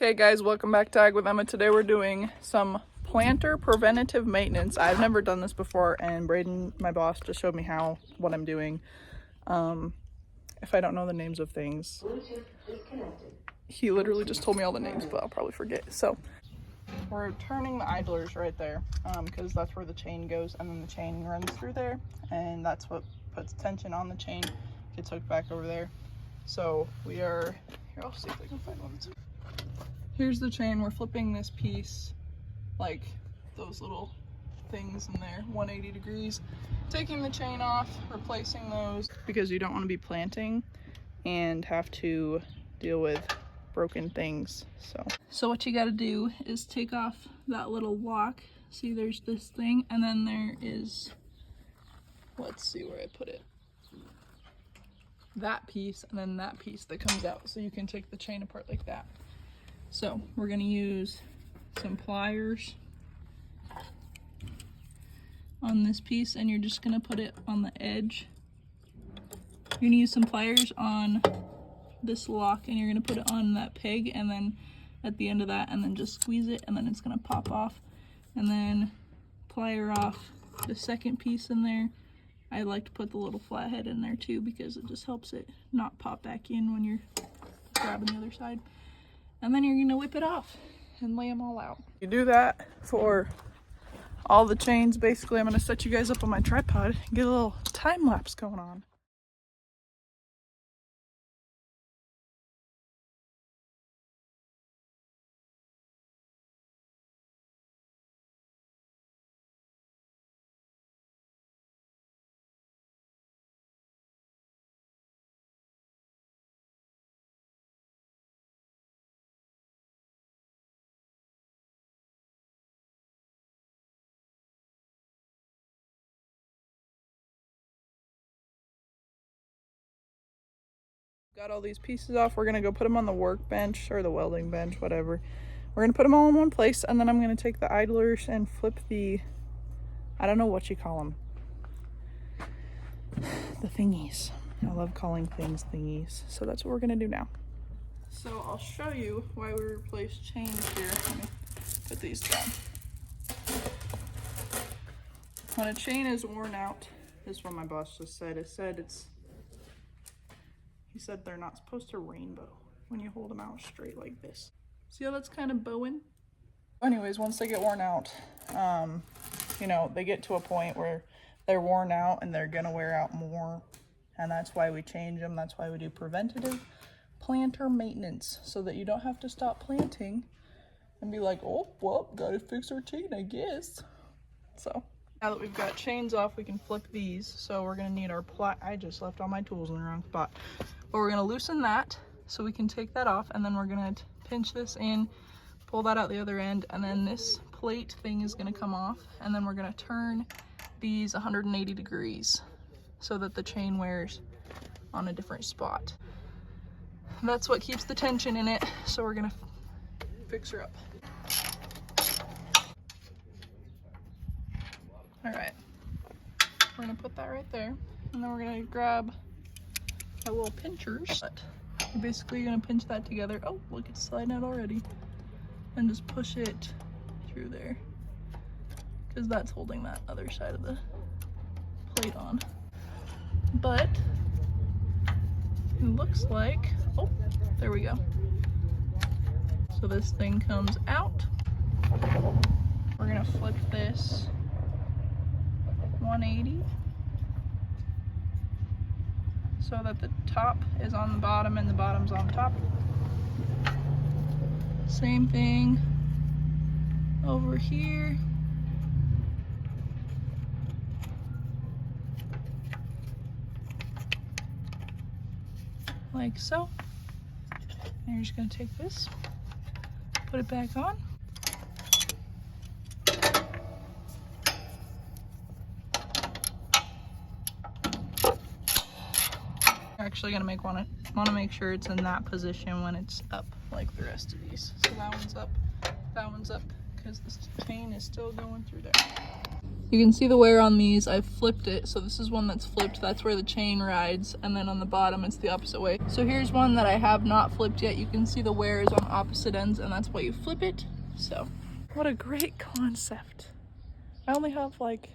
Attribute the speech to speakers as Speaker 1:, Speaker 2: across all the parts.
Speaker 1: Okay guys, welcome back to Ag with Emma. Today we're doing some planter preventative maintenance. I've never done this before, and Braden, my boss, just showed me what I'm doing. If I don't know the names of things, he literally just told me all the names, but I'll probably forget. So we're turning the idlers right there, because that's where the chain goes, and then the chain runs through there, and that's what puts tension on the chain, gets hooked back over there. So we are, here, I'll see if I can find one too. Here's the chain. We're flipping this piece, like those little things in there, 180 degrees, taking the chain off, replacing those, because you don't want to be planting and have to deal with broken things. So what you got to do is take off that little lock. See, there's this thing, and then there is, let's see where I put it, that piece, and then that piece that comes out, so you can take the chain apart like that. So we're going to use some pliers on this piece, and you're just going to put it on the edge. You're going to use some pliers on this lock, and you're going to put it on that peg, and then at the end of that, and then just squeeze it, and then it's going to pop off. And then plier off the second piece in there. I like to put the little flathead in there too, because it just helps it not pop back in when you're grabbing the other side. And then you're gonna whip it off and lay them all out. You do that for all the chains. Basically, I'm gonna set you guys up on my tripod and get a little time lapse going on. Got all these pieces off. We're gonna go put them on the workbench or the welding bench, whatever. We're gonna put them all in one place, and then I'm gonna take the idlers and flip the, I don't know what you call them, the thingies. I love calling things thingies. So that's what we're gonna do now. So I'll show you why we replaced chains here. Let me put these down. When a chain is worn out, this is what my boss just said. He said they're not supposed to rainbow when you hold them out straight like this. See how that's kind of bowing? Anyways, once they get worn out, you know, they get to a point where they're worn out and they're gonna wear out more. And that's why we change them. That's why we do preventative planter maintenance, so that you don't have to stop planting and be like, oh, well, gotta fix our chain, I guess. So now that we've got chains off, we can flip these. So we're gonna need our I just left all my tools in the wrong spot. But we're gonna loosen that so we can take that off, and then we're gonna pinch this in, pull that out the other end, and then this plate thing is gonna come off, and then we're gonna turn these 180 degrees so that the chain wears on a different spot. That's what keeps the tension in it, so we're gonna fix her up. All right, we're gonna put that right there, and then we're gonna grab our little pinchers. You're basically gonna pinch that together. Oh, look, it's sliding out already. And just push it through there, because that's holding that other side of the plate on. But it looks like, oh, there we go. So this thing comes out. We're gonna flip this 180 so that the top is on the bottom and the bottom's on top. Same thing over here. Like so. And you're just gonna take this, put it back on. Actually gonna want to make sure it's in that position when it's up, like the rest of these. So that one's up, because this chain is still going through there. You can see the wear on these. I've flipped it, so this is one that's flipped. That's where the chain rides, and then on the bottom it's the opposite way. So here's one that I have not flipped yet. You can see the wear is on opposite ends, and that's why you flip it. So what a great concept. I only have like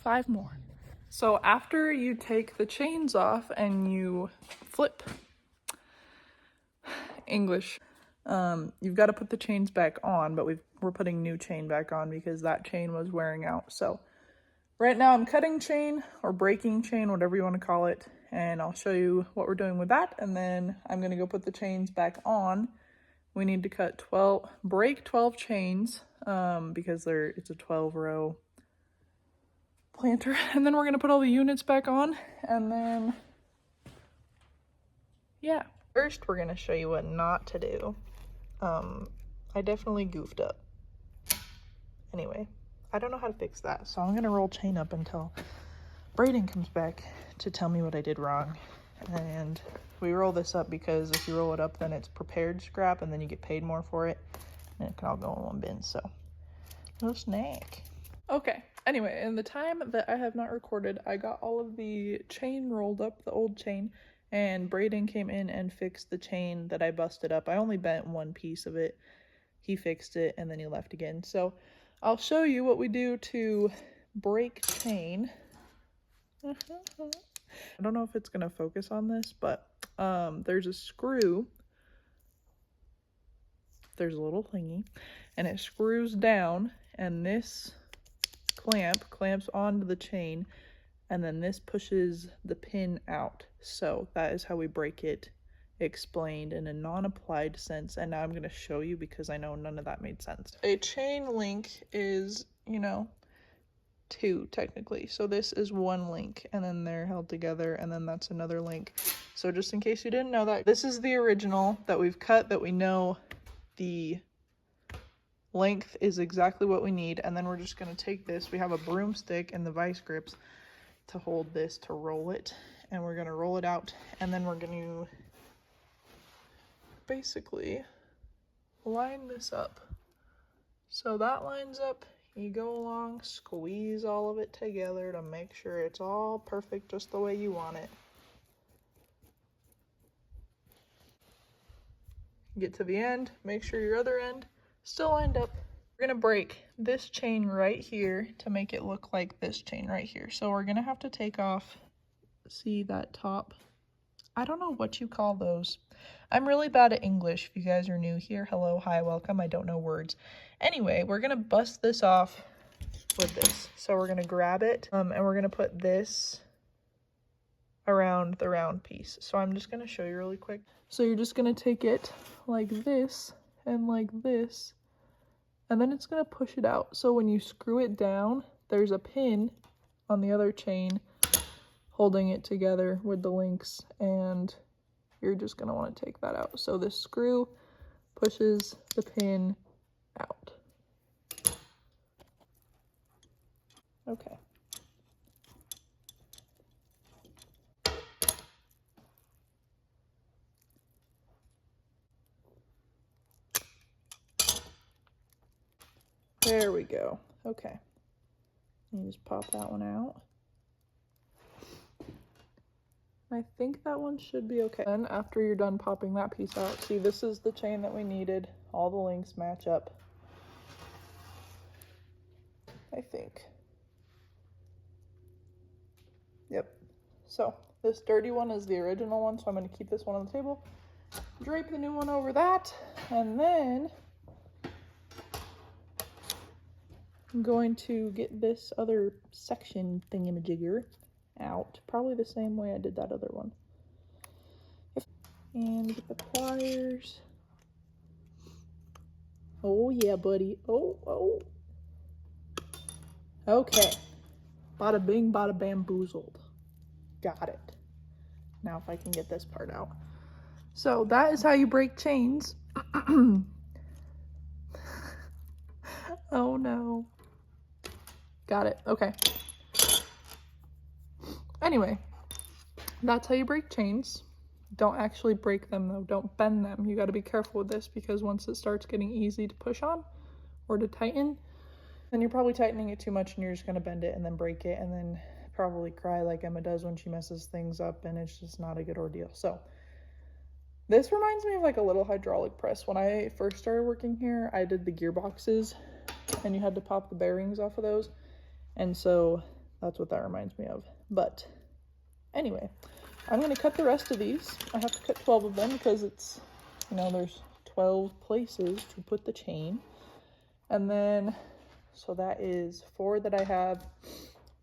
Speaker 1: 5 more. So after you take the chains off and you flip English, you've got to put the chains back on, but we're putting new chain back on because that chain was wearing out. So right now I'm cutting chain or breaking chain, whatever you want to call it, and I'll show you what we're doing with that, and then I'm going to go put the chains back on. We need to break 12 chains because it's a 12 row planter, and then we're going to put all the units back on, and then yeah. First we're going to show you what not to do. I definitely goofed up. Anyway, I don't know how to fix that, so I'm gonna roll chain up until Braden comes back to tell me what I did wrong. And we roll this up because if you roll it up, then it's prepared scrap, and then you get paid more for it, and it can all go in one bin, so no snack. Okay, anyway, in the time that I have not recorded, I got all of the chain rolled up, the old chain, and Braden came in and fixed the chain that I busted up. I only bent one piece of it. He fixed it, and then he left again. So I'll show you what we do to break chain. I don't know if it's gonna focus on this, but there's a screw. There's a little thingy, and it screws down, and this clamps onto the chain, and then this pushes the pin out. So that is how we break it, explained in a non-applied sense, and now I'm going to show you because I know none of that made sense. A chain link is, 2 technically. So this is 1 link, and then they're held together, and then that's another link. So just in case you didn't know that, this is the original that we've cut, that we know the length is exactly what we need, and then we're just going to take this. We have a broomstick and the vice grips to hold this, to roll it, and we're going to roll it out, and then we're going to basically line this up. So that lines up, you go along, squeeze all of it together to make sure it's all perfect just the way you want it. Get to the end, make sure your other end still lined up. We're gonna break this chain right here to make it look like this chain right here. So we're gonna have to take off, see that top, I don't know what you call those. I'm really bad at English. If you guys are new here, hello, hi, welcome. I don't know words. Anyway, we're gonna bust this off with this. So we're gonna grab it and we're gonna put this around the round piece. So I'm just gonna show you really quick. So you're just gonna take it like this and like this, and then it's gonna push it out. So when you screw it down, there's a pin on the other chain holding it together with the links, and you're just gonna want to take that out. So this screw pushes the pin out. Okay. There we go. Okay. You just pop that one out. I think that one should be okay. Then after you're done popping that piece out, see, this is the chain that we needed. All the links match up, I think. Yep. So this dirty one is the original one, so I'm going to keep this one on the table, drape the new one over that, and then I'm going to get this other section thingamajigger out, probably the same way I did that other one. And get the pliers. Oh yeah, buddy. Oh. Okay. Bada bing, bada bamboozled. Got it. Now if I can get this part out. So that is how you break chains. Oh no. Got it. Okay. Anyway, that's how you break chains. Don't actually break them though. Don't bend them. You got to be careful with this because once it starts getting easy to push on or to tighten, Then you're probably tightening it too much and you're just going to bend it and then break it and then probably cry like Emma does when she messes things up, and it's just not a good ordeal. So this reminds me of like a little hydraulic press. When I first started working here, I did the gearboxes and you had to pop the bearings off of those. And so that's what that reminds me of. But anyway, I'm going to cut the rest of these. I have to cut 12 of them because it's, you know, there's 12 places to put the chain. And then, so that is 4 that I have.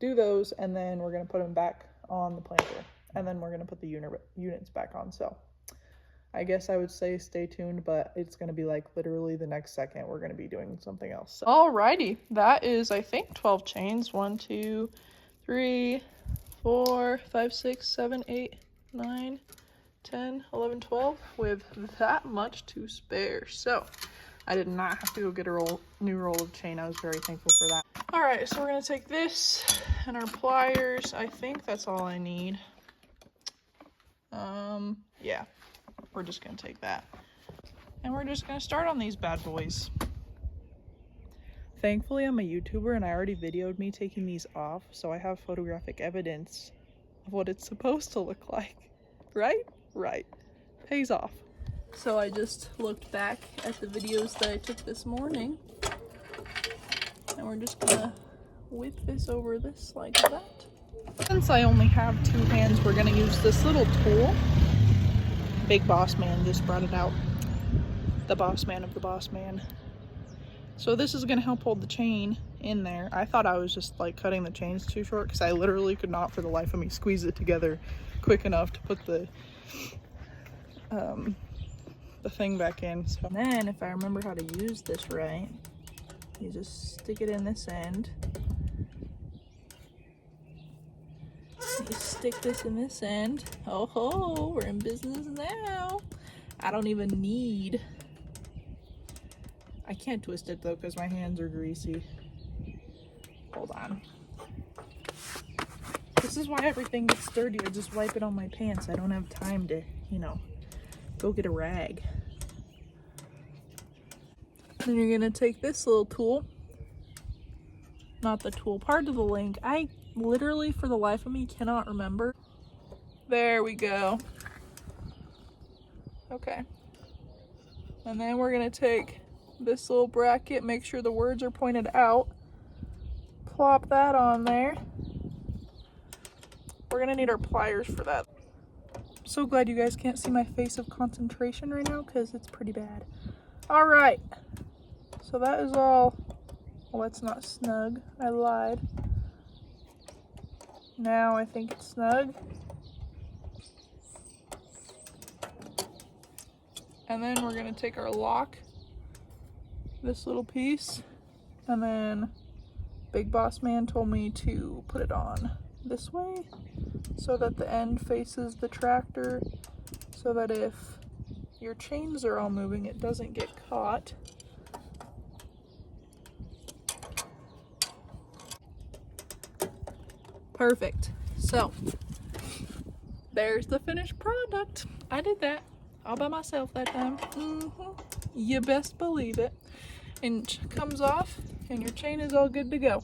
Speaker 1: Do those, and then we're going to put them back on the planter. And then we're going to put the units back on. So I guess I would say stay tuned, but it's going to be like literally the next second we're going to be doing something else. So. Alrighty, that is, I think, 12 chains. 1, 2, 3, 4, 5, 6, 7, 8, 9, 10, 11, 12, with that much to spare. So I did not have to go get a new roll of chain. I was very thankful for that. All right, so we're going to take this and our pliers. I think that's all I need. Yeah. We're just going to take that. And we're just going to start on these bad boys. Thankfully, I'm a YouTuber and I already videoed me taking these off, so I have photographic evidence of what it's supposed to look like. Right? Right. Pays off. So I just looked back at the videos that I took this morning. And we're just going to whip this over this like that. Since I only have 2 hands, we're going to use this little tool. Big boss man just brought it out. The boss man of the boss man. So this is gonna help hold the chain in there. I thought I was just like cutting the chains too short because I literally could not for the life of me squeeze it together quick enough to put the thing back in. So then if I remember how to use this right, you just stick it in this end. You stick this in this end. Oh ho, we're in business now. I don't even need. I can't twist it though because my hands are greasy. Hold on. This is why everything gets dirty. I just wipe it on my pants. I don't have time to, you know, go get a rag. Then you're gonna take this little tool. Not the tool, part of the link. I literally, for the life of me, cannot remember. There we go. Okay. And then we're gonna take this little bracket, make sure the words are pointed out. Plop that on there. We're gonna need our pliers for that. I'm so glad you guys can't see my face of concentration right now because it's pretty bad. All right. So that is all. Well, it's not snug. I lied. Now I think it's snug. And then we're gonna take our lock, this little piece, and then Big Boss Man told me to put it on this way so that the end faces the tractor so that if your chains are all moving, it doesn't get caught. Perfect. So there's the finished product. I did that all by myself that time. You best believe it. And it comes off and your chain is all good to go.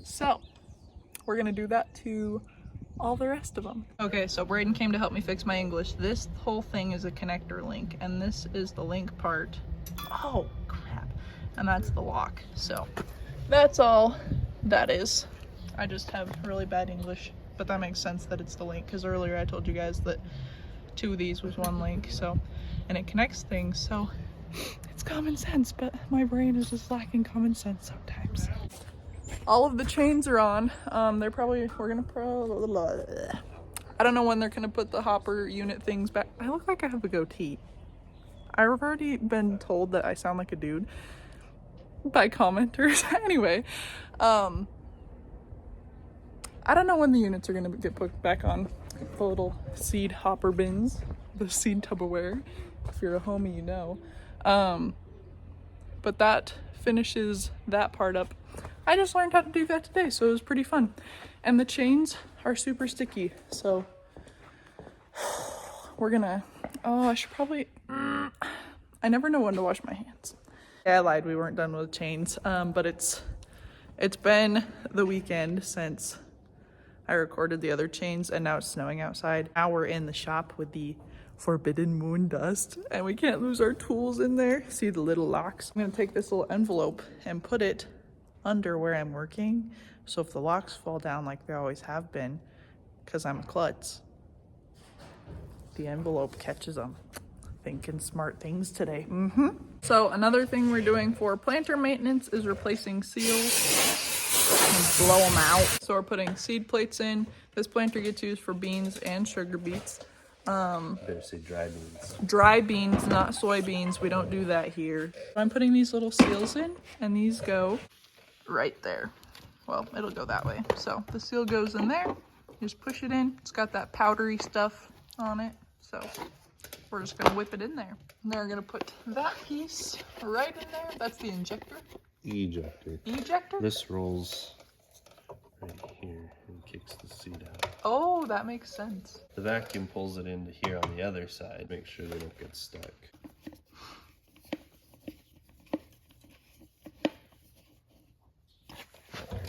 Speaker 1: So we're gonna do that to all the rest of them. Okay, so Braden came to help me fix my English. This whole thing is a connector link and this is the link part. Oh crap. And that's the lock. So that's all that is. I just have really bad English, but that makes sense that it's the link because earlier I told you guys that 2 of these was 1 link, so, and it connects things, so it's common sense, but my brain is just lacking common sense sometimes. All of the chains are on. They're probably, I don't know when they're gonna put the hopper unit things back. I look like I have a goatee. I've already been told that I sound like a dude by commenters. Anyway, I don't know when the units are gonna get put back on. The little seed hopper bins, the seed Tupperware. If you're a homie, you know. But that finishes that part up. I just learned how to do that today, so it was pretty fun. And the chains are super sticky, so we're gonna, oh, I should probably, I never know when to wash my hands. Yeah, I lied, we weren't done with chains, but it's It's been the weekend since I recorded the other chains, and now it's snowing outside. Now we're in the shop with the forbidden moon dust, and we can't lose our tools in there. See the little locks? I'm gonna take this little envelope and put it under where I'm working, so if the locks fall down like they always have been, because I'm a klutz, the envelope catches them. Thinking smart things today. So another thing we're doing for planter maintenance is replacing seals and blow them out. So we're putting seed plates in. This planter gets used for beans and sugar beets.
Speaker 2: Better say dry beans.
Speaker 1: Dry beans, not soybeans. We don't do that here. I'm putting these little seals in, and these go right there. Well, it'll go that way. So the seal goes in there. You just push it in. It's got that powdery stuff on it. So we're just gonna whip it in there. And then we're gonna put that piece right in there. That's the injector.
Speaker 2: Ejector.
Speaker 1: Ejector?
Speaker 2: This rolls right here and kicks the seed out.
Speaker 1: Oh, that makes sense.
Speaker 2: The vacuum pulls it into here on the other side. Make sure they don't get stuck.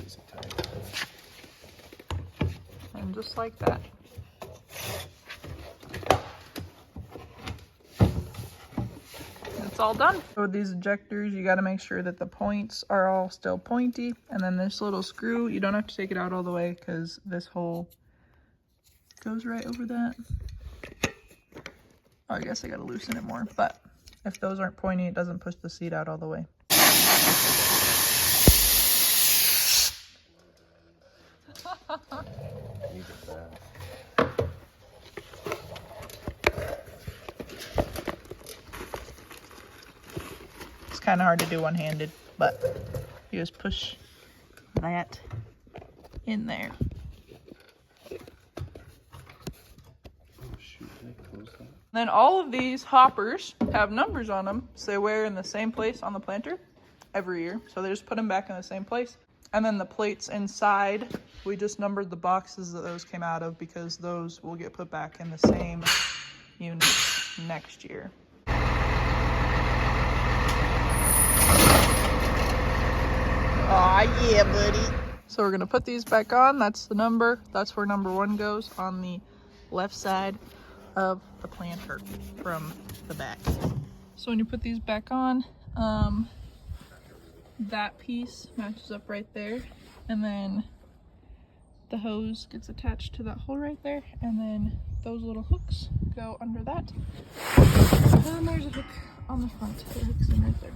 Speaker 2: Easy tight.
Speaker 1: And just like that. It's all done. So with these ejectors, you got to make sure that the points are all still pointy, and then this little screw, you don't have to take it out all the way because this hole goes right over that. Oh, I guess I got to loosen it more, but if those aren't pointy, it doesn't push the seed out all the way. Kind of hard to do one-handed, but you just push that in there. Then all of these hoppers have numbers on them, so they wear in the same place on the planter every year. So they just put them back in the same place. And then the plates inside, we just numbered the boxes that those came out of because those will get put back in the same unit next year. Aw, yeah, buddy. So we're gonna put these back on. That's the number. That's where number 1 goes, on the left side of the planter from the back. So when you put these back on, that piece matches up right there. And then the hose gets attached to that hole right there. And then those little hooks go under that. And then there's a hook on the front. It hooks in right there.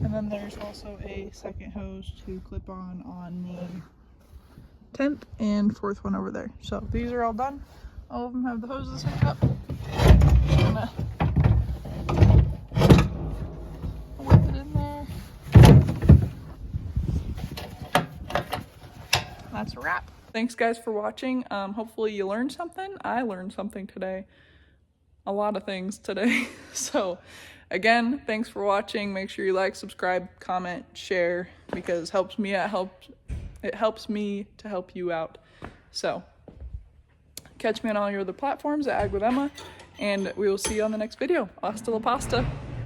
Speaker 1: And then there's also a second hose to clip on the 10th and 4th one over there. So these are all done. All of them have the hoses hooked up. I'm gonna whip it in there. That's a wrap. Thanks guys for watching. Hopefully you learned something. I learned something today. A lot of things today. So again, thanks for watching. Make sure you like, subscribe, comment, share, because it helps me to help you out. So catch me on all your other platforms at Ag with Emma, and we will see you on the next video. Hasta la pasta.